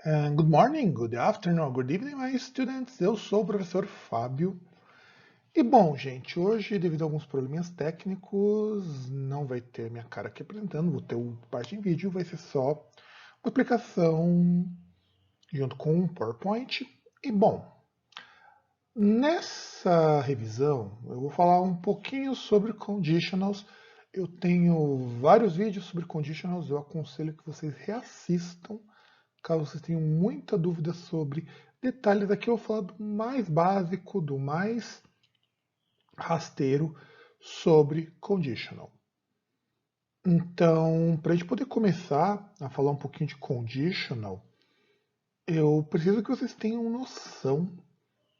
Good morning, good afternoon, or good evening, my students. Eu sou o professor Fábio. E bom, gente, hoje, devido a alguns probleminhas técnicos, não vai ter minha cara aqui apresentando, vou ter parte em vídeo, vai ser só uma explicação junto com um PowerPoint. E bom, nessa revisão eu vou falar um pouquinho sobre conditionals. Eu tenho vários vídeos sobre conditionals, eu aconselho que vocês reassistam caso vocês tenham muita dúvida sobre detalhes. Aqui eu vou falar do mais básico, do mais rasteiro sobre conditional. Então, para a gente poder começar a falar um pouquinho de conditional, eu preciso que vocês tenham noção,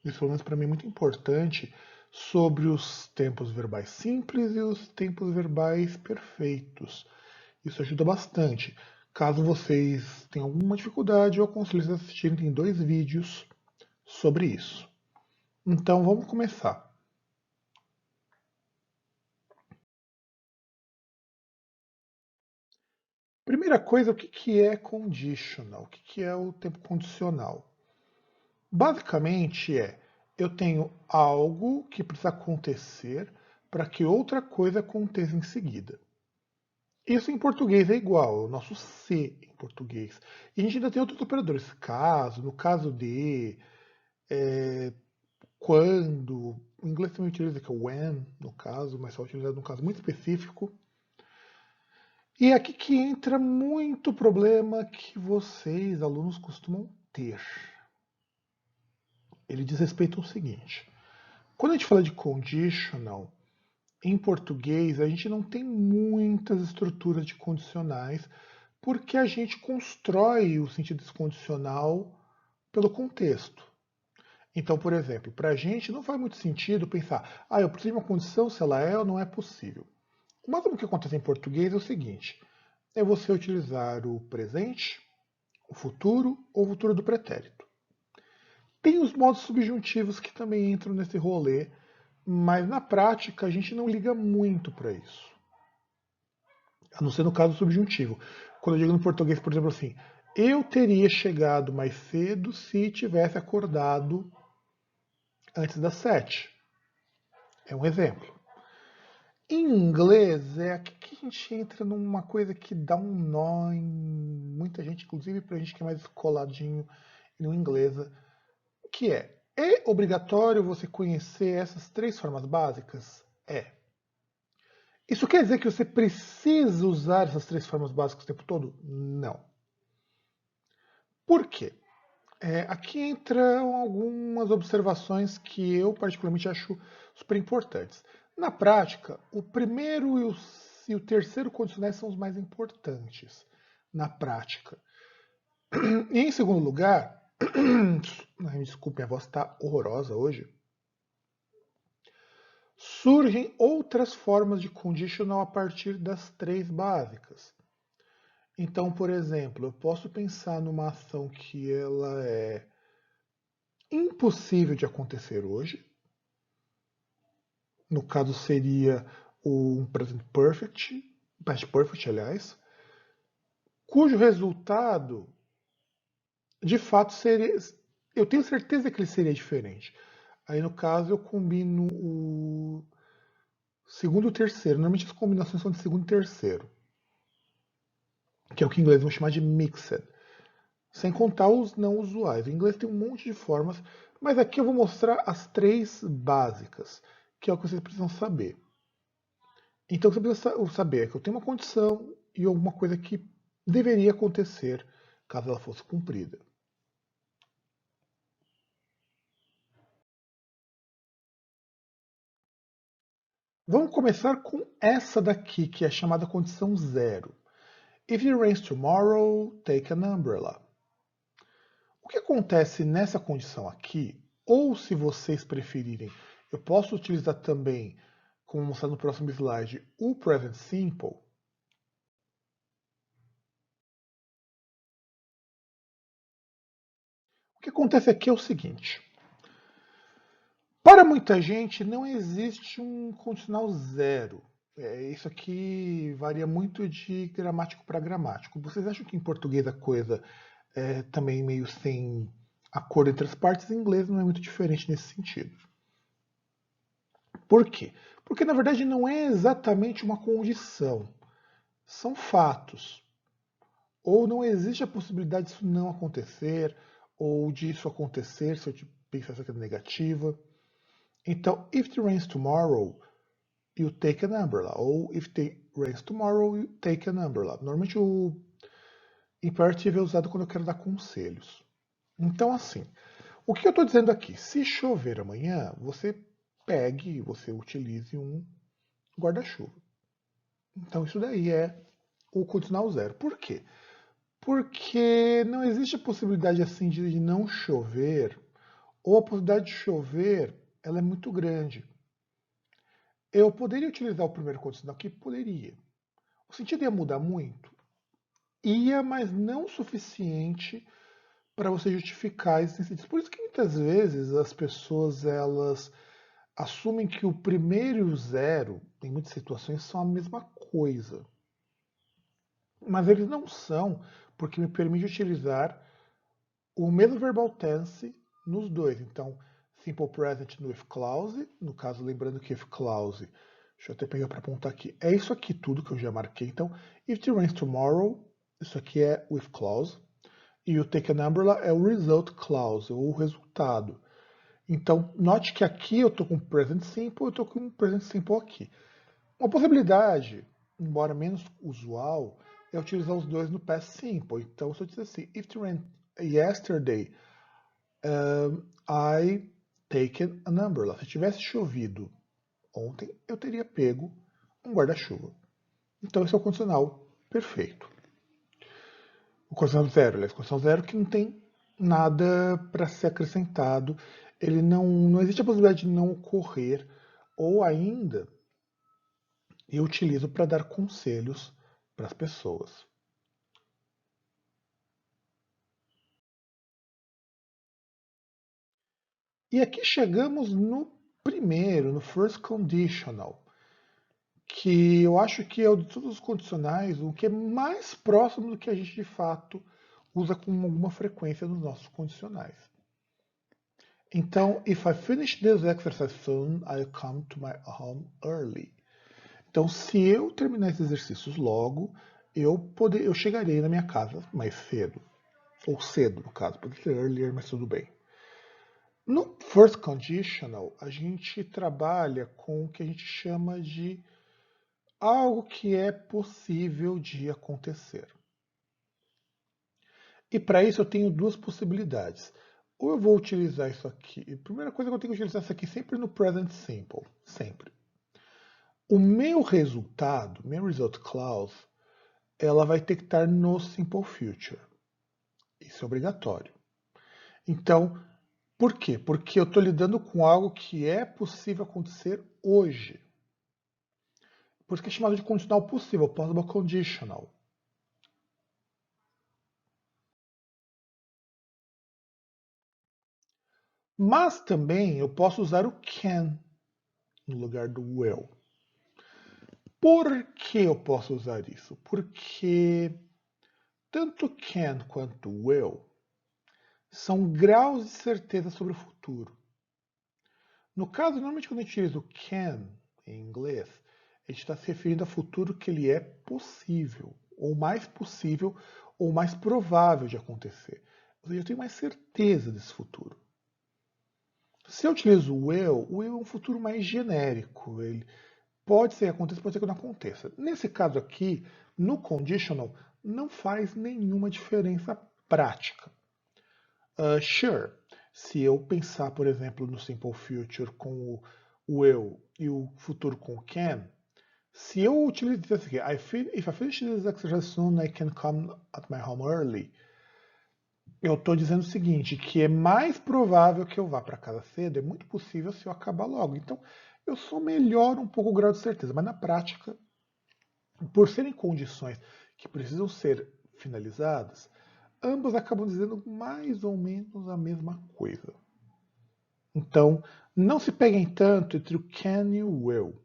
isso pelo menos para mim é muito importante, sobre os tempos verbais simples e os tempos verbais perfeitos. Isso ajuda bastante. Caso vocês tenham alguma dificuldade, eu aconselho vocês a assistirem, tem 2 vídeos sobre isso. Então vamos começar. Primeira coisa, o que é conditional? O que é o tempo condicional? Basicamente eu tenho algo que precisa acontecer para que outra coisa aconteça em seguida. Isso em português é igual, o nosso se em português. E a gente ainda tem outros operadores, caso, no caso de, quando. O inglês também utiliza que é when, no caso, mas só utilizado num caso muito específico. E é aqui que entra muito problema que vocês, alunos, costumam ter. Ele diz respeito ao seguinte: quando a gente fala de conditional, em português a gente não tem muitas estruturas de condicionais, porque a gente constrói o sentido desse condicional pelo contexto. Então, por exemplo, para a gente não faz muito sentido pensar, eu preciso de uma condição se ela é ou não é possível. O máximo que acontece em português é o seguinte: é você utilizar o presente, o futuro ou o futuro do pretérito. Tem os modos subjuntivos que também entram nesse rolê, mas na prática a gente não liga muito para isso. A não ser no caso subjuntivo. Quando eu digo no português, por exemplo, assim, eu teria chegado mais cedo se tivesse acordado antes das 7. É um exemplo. Em inglês, é aqui que a gente entra numa coisa que dá um nó em muita gente, inclusive pra gente que é mais coladinho no inglês, que é obrigatório você conhecer essas 3 formas básicas? É. Isso quer dizer que você precisa usar essas 3 formas básicas o tempo todo? Não. Por quê? Aqui entram algumas observações que eu particularmente acho super importantes. Na prática, o primeiro e o terceiro condicionais são os mais importantes na prática. E em segundo lugar, me desculpe, minha voz está horrorosa hoje. Surgem outras formas de conditional a partir das 3 básicas. Então, por exemplo, eu posso pensar numa ação que ela é impossível de acontecer hoje. No caso seria um present perfect, past perfect, aliás, cujo resultado, de fato, seria. Eu tenho certeza que ele seria diferente. Aí, no caso, eu combino o segundo e o terceiro. Normalmente as combinações são de segundo e terceiro, que é o que em inglês vão chamar de mixed. Sem contar os não usuais. O inglês tem um monte de formas, mas aqui eu vou mostrar as 3 básicas, que é o que vocês precisam saber. Então você precisa saber que eu tenho uma condição e alguma coisa que deveria acontecer caso ela fosse cumprida. Vamos começar com essa daqui, que é chamada condição zero. If it rains tomorrow, take an umbrella. O que acontece nessa condição aqui, ou se vocês preferirem, eu posso utilizar também, como mostrado no próximo slide, o present simple. O que acontece aqui é o seguinte: para muita gente não existe um condicional zero. Isso aqui varia muito de gramático para gramático. Vocês acham que em português a coisa também meio sem acordo entre as partes, em inglês não é muito diferente nesse sentido. Por quê? Porque na verdade não é exatamente uma condição, são fatos. Ou não existe a possibilidade disso não acontecer, ou disso acontecer se eu pensasse que é negativa. Então, if it rains tomorrow, you take an umbrella. Ou if it rains tomorrow, you take an umbrella. Normalmente o imperativo é usado quando eu quero dar conselhos. Então, assim, o que eu estou dizendo aqui? Se chover amanhã, você pegue, você utilize um guarda-chuva. Então, isso daí é o condicional zero. Por quê? Porque não existe a possibilidade assim de não chover, ou a possibilidade de chover ela é muito grande. Eu poderia utilizar o primeiro condicional aqui? Poderia. O sentido ia mudar muito? Ia, mas não o suficiente para você justificar a existência disso. Por isso que muitas vezes as pessoas elas assumem que o primeiro e o zero, em muitas situações, são a mesma coisa. Mas eles não são, porque me permite utilizar o mesmo verbal tense nos dois. Então, simple present no if clause, no caso, lembrando que if clause, deixa eu até pegar para apontar aqui, é isso aqui tudo que eu já marquei. Então, if it rains tomorrow, isso aqui é o if clause, e o take an umbrella é o result clause, ou o resultado. Então, note que aqui eu estou com present simple, eu estou com present simple aqui. Uma possibilidade, embora menos usual, é utilizar os dois no past simple. Então, se eu disser assim, if it rained yesterday, I taken an umbrella. Se tivesse chovido ontem, eu teria pego um guarda-chuva. Então esse é o condicional perfeito. O condicional zero, aliás, o condicional zero que não tem nada para ser acrescentado. Ele não existe a possibilidade de não ocorrer, ou ainda eu utilizo para dar conselhos para as pessoas. E aqui chegamos no primeiro, no first conditional, que eu acho que é o de todos os condicionais, o que é mais próximo do que a gente de fato usa com alguma frequência nos nossos condicionais. Então, if I finish this exercise soon, I'll come to my home early. Então, se eu terminar esses exercícios logo, eu chegarei na minha casa mais cedo. Ou cedo, no caso, pode ser earlier, mas tudo bem. No first conditional, a gente trabalha com o que a gente chama de algo que é possível de acontecer. E para isso eu tenho duas possibilidades. Ou eu vou utilizar isso aqui. A primeira coisa que eu tenho que utilizar isso aqui sempre no present simple. Sempre. O meu resultado, meu result clause, ela vai ter que estar no simple future. Isso é obrigatório. Então, por quê? Porque eu estou lidando com algo que é possível acontecer hoje. Por isso que é chamado de condicional possível, possible conditional. Mas também eu posso usar o can no lugar do will. Por que eu posso usar isso? Porque tanto can quanto will são graus de certeza sobre o futuro. No caso, normalmente quando a gente utiliza o can em inglês, a gente está se referindo a futuro que ele é possível, ou mais provável de acontecer. Ou seja, eu tenho mais certeza desse futuro. Se eu utilizo o will é um futuro mais genérico. Ele pode ser que aconteça, pode ser que não aconteça. Nesse caso aqui, no conditional, não faz nenhuma diferença prática. Sure, se eu pensar, por exemplo, no simple future com o will e o futuro com o can, se eu utilizar isso aqui, if I finish this exercise soon, I can come at my home early. Eu estou dizendo o seguinte, que é mais provável que eu vá para casa cedo, é muito possível se eu acabar logo. Então, eu só melhoro um pouco o grau de certeza, mas na prática, por serem condições que precisam ser finalizadas, ambas acabam dizendo mais ou menos a mesma coisa. Então, não se peguem tanto entre o can e o will.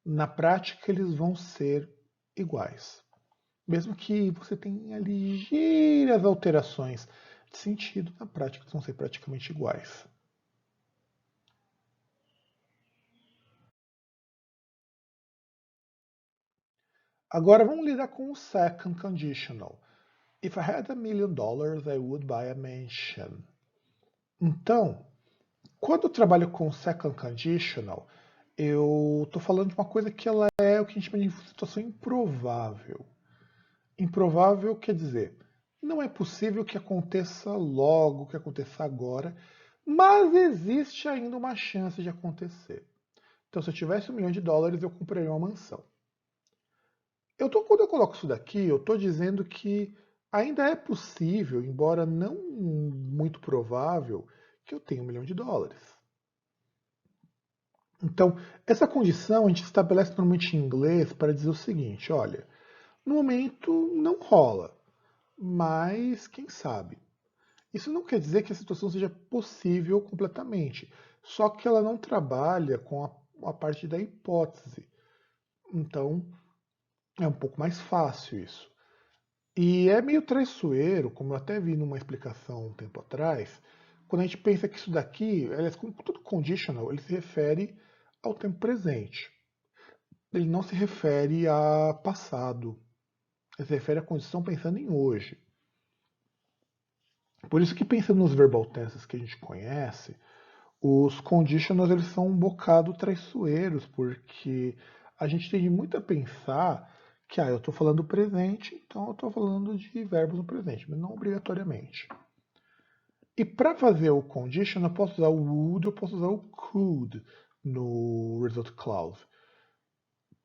Na prática, eles vão ser iguais. Mesmo que você tenha ligeiras alterações de sentido, na prática vão ser praticamente iguais. Agora vamos lidar com o second conditional. If I had $1 million, I would buy a mansion. Então, quando eu trabalho com second conditional, eu estou falando de uma coisa que ela é o que a gente chama de situação improvável. Improvável quer dizer, não é possível que aconteça logo, que aconteça agora, mas existe ainda uma chance de acontecer. Então, se eu tivesse $1 milhão, eu compraria uma mansão. Quando eu coloco isso daqui, eu estou dizendo que ainda é possível, embora não muito provável, que eu tenha $1 milhão. Então, essa condição a gente estabelece normalmente em inglês para dizer o seguinte: olha, no momento não rola, mas quem sabe? Isso não quer dizer que a situação seja possível completamente, só que ela não trabalha com a parte da hipótese. Então, é um pouco mais fácil isso. E é meio traiçoeiro, como eu até vi numa explicação um tempo atrás, quando a gente pensa que isso daqui, aliás, como tudo conditional, ele se refere ao tempo presente. Ele não se refere a passado. Ele se refere à condição pensando em hoje. Por isso que pensando nos verbal tenses que a gente conhece, os conditionals eles são um bocado traiçoeiros, porque a gente tende muito a pensar que eu estou falando do presente, então eu estou falando de verbos no presente, mas não obrigatoriamente. E para fazer o condition, eu posso usar o would, eu posso usar o could no result clause.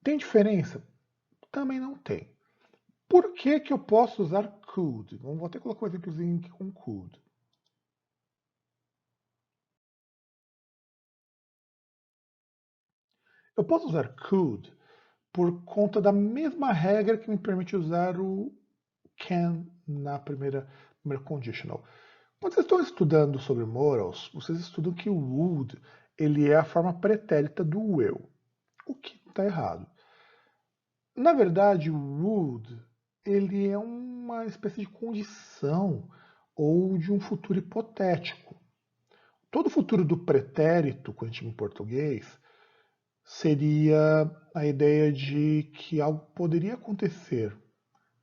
Tem diferença? Também não tem. Por que, que eu posso usar could? Vou até colocar um exemplozinho aqui com could. Eu posso usar could por conta da mesma regra que me permite usar o can na primeira conditional. Quando vocês estão estudando sobre morals, vocês estudam que o would ele é a forma pretérita do will, o que está errado. Na verdade, o would ele é uma espécie de condição ou de um futuro hipotético. Todo futuro do pretérito, quando a gente em português, seria a ideia de que algo poderia acontecer,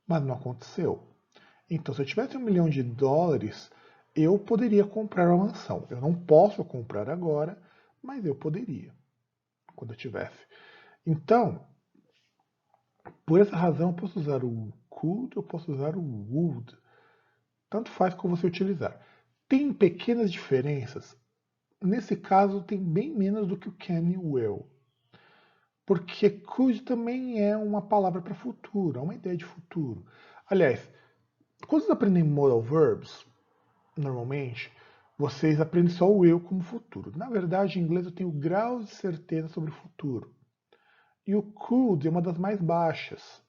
mas não aconteceu. Então, se eu tivesse $1 milhão, eu poderia comprar uma mansão. Eu não posso comprar agora, mas eu poderia, quando eu tivesse. Então, por essa razão, eu posso usar o could, eu posso usar o would. Tanto faz como você utilizar. Tem pequenas diferenças. Nesse caso, tem bem menos do que o can e o will. Porque could também é uma palavra para futuro, é uma ideia de futuro. Aliás, quando vocês aprendem modal verbs, normalmente, vocês aprendem só o eu como futuro. Na verdade, em inglês eu tenho graus de certeza sobre o futuro. E o could é uma das mais baixas.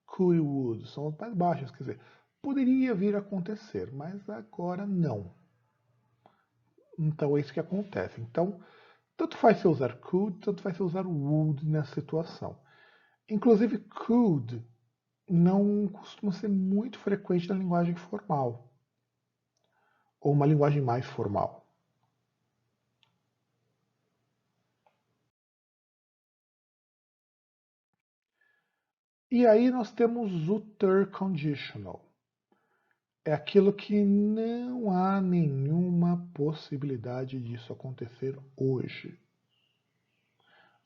Could e would são as mais baixas, quer dizer, poderia vir a acontecer, mas agora não. Então é isso que acontece. Então, tanto faz você usar could, tanto faz você usar would nessa situação. Inclusive, could não costuma ser muito frequente na linguagem formal, ou uma linguagem mais formal. E aí nós temos o third conditional. É aquilo que não há nenhuma possibilidade disso acontecer hoje.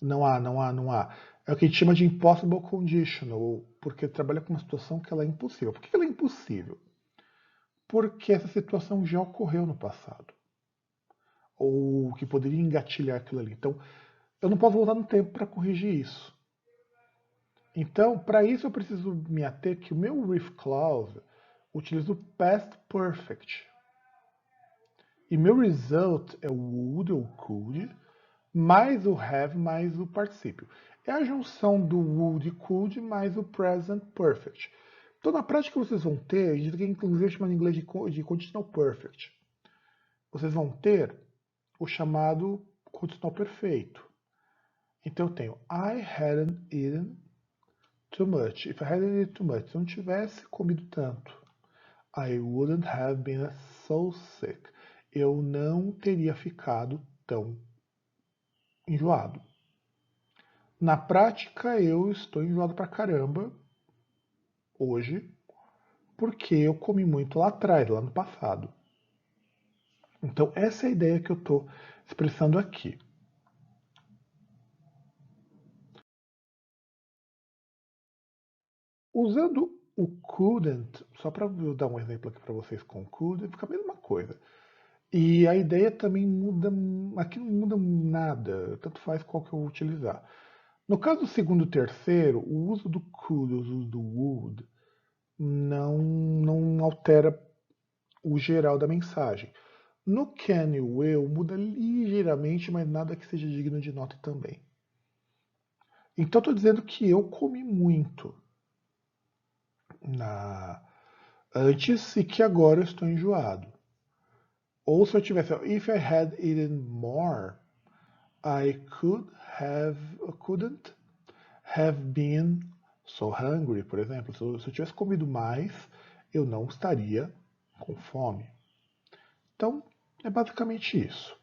Não há, não há, não há. É o que a gente chama de impossible conditional, porque trabalha com uma situação que ela é impossível. Por que ela é impossível? Porque essa situação já ocorreu no passado. Ou que poderia engatilhar aquilo ali. Então, eu não posso voltar no tempo para corrigir isso. Então, para isso eu preciso me ater que o meu if clause utiliza o past perfect. E meu result é o would ou could, mais o have, mais o particípio. É a junção do would e could mais o present perfect. Então, na prática, vocês vão ter, a gente tem inclusive chamado em inglês de conditional perfect. Vocês vão ter o chamado condicional perfeito. Então, eu tenho I hadn't eaten too much. If I hadn't eaten too much. Se eu não tivesse comido tanto, I wouldn't have been so sick. Eu não teria ficado tão enjoado. Na prática, eu estou enjoado pra caramba hoje, porque eu comi muito lá atrás, lá no passado. Então, essa é a ideia que eu estou expressando aqui. Usando o couldn't, só para eu dar um exemplo aqui para vocês com couldn't, fica a mesma coisa. E a ideia também muda, aqui não muda nada, tanto faz qual que eu vou utilizar. No caso do segundo e terceiro, o uso do could, o uso do would, não altera o geral da mensagem. No can e will muda ligeiramente, mas nada que seja digno de nota também. Então estou dizendo que eu comi muito antes e que agora eu estou enjoado. Ou se eu tivesse, if I had eaten more, I couldn't have been so hungry, por exemplo. Se eu tivesse comido mais, eu não estaria com fome. Então, é basicamente isso.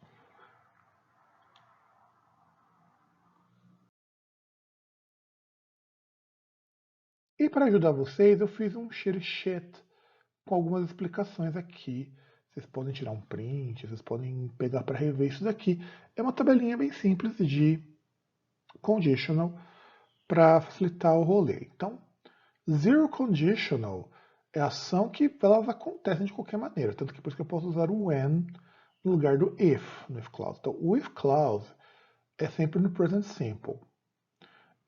E para ajudar vocês, eu fiz um share sheet com algumas explicações aqui. Vocês podem tirar um print, vocês podem pegar para rever isso daqui. É uma tabelinha bem simples de conditional para facilitar o rolê. Então, zero conditional é a ação que elas acontecem de qualquer maneira, tanto que por isso que eu posso usar o when no lugar do if, no if clause. Então, o if clause é sempre no present simple.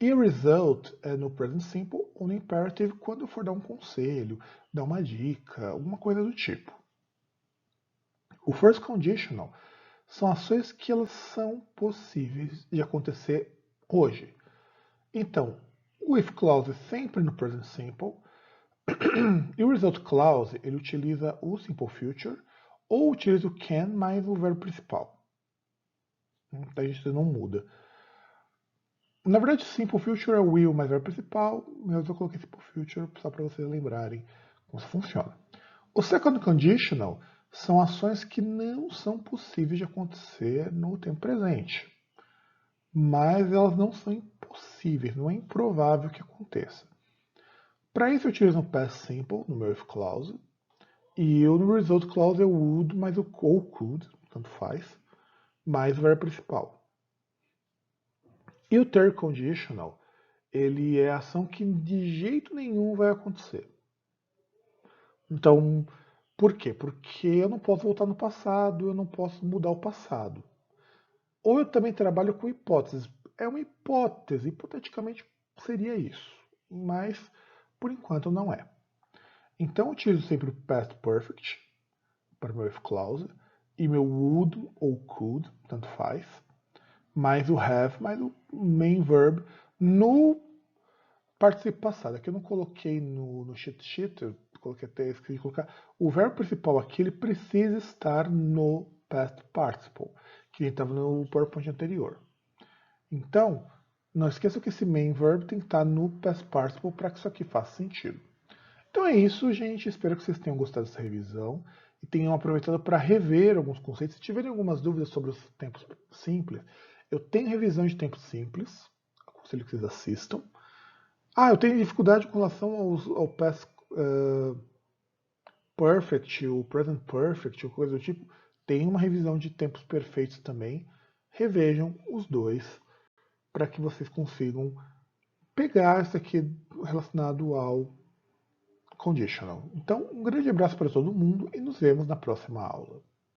E result é no present simple ou no imperative quando eu for dar um conselho, dar uma dica, alguma coisa do tipo. O first conditional são ações que elas são possíveis de acontecer hoje. Então, o if clause é sempre no present simple e o result clause ele utiliza o simple future ou utiliza o can mais o verbo principal. Então a gente não muda. Na verdade, simple future é will mais verbo principal, mas eu coloquei simple future só para vocês lembrarem como isso funciona. O second conditional são ações que não são possíveis de acontecer no tempo presente, mas elas não são impossíveis, não é improvável que aconteça. Para isso eu utilizo um past simple no meu if clause, e eu no result clause eu would mais o ou could, tanto faz, mais o verbo principal. E o third conditional, ele é a ação que de jeito nenhum vai acontecer. Então, por quê? Porque eu não posso voltar no passado, eu não posso mudar o passado. Ou eu também trabalho com hipóteses. É uma hipótese, hipoteticamente seria isso, mas por enquanto não é. Então eu utilizo sempre o past perfect para o meu if clause e meu would ou could, tanto faz, mais o have, mais o main verb no participo passado. Aqui eu não coloquei no cheat sheet, eu coloquei até esqueci colocar. O verbo principal aqui ele precisa estar no past participle, que estava no PowerPoint anterior. Então, não esqueça que esse main verb tem que estar no past participle para que isso aqui faça sentido. Então é isso, gente. Espero que vocês tenham gostado dessa revisão e tenham aproveitado para rever alguns conceitos. Se tiverem algumas dúvidas sobre os tempos simples, eu tenho revisão de tempos simples. Aconselho que vocês assistam. Eu tenho dificuldade com relação ao past perfect, o present perfect, ou coisa do tipo. Tem uma revisão de tempos perfeitos também. Revejam os dois para que vocês consigam pegar isso aqui relacionado ao conditional. Então, um grande abraço para todo mundo e nos vemos na próxima aula.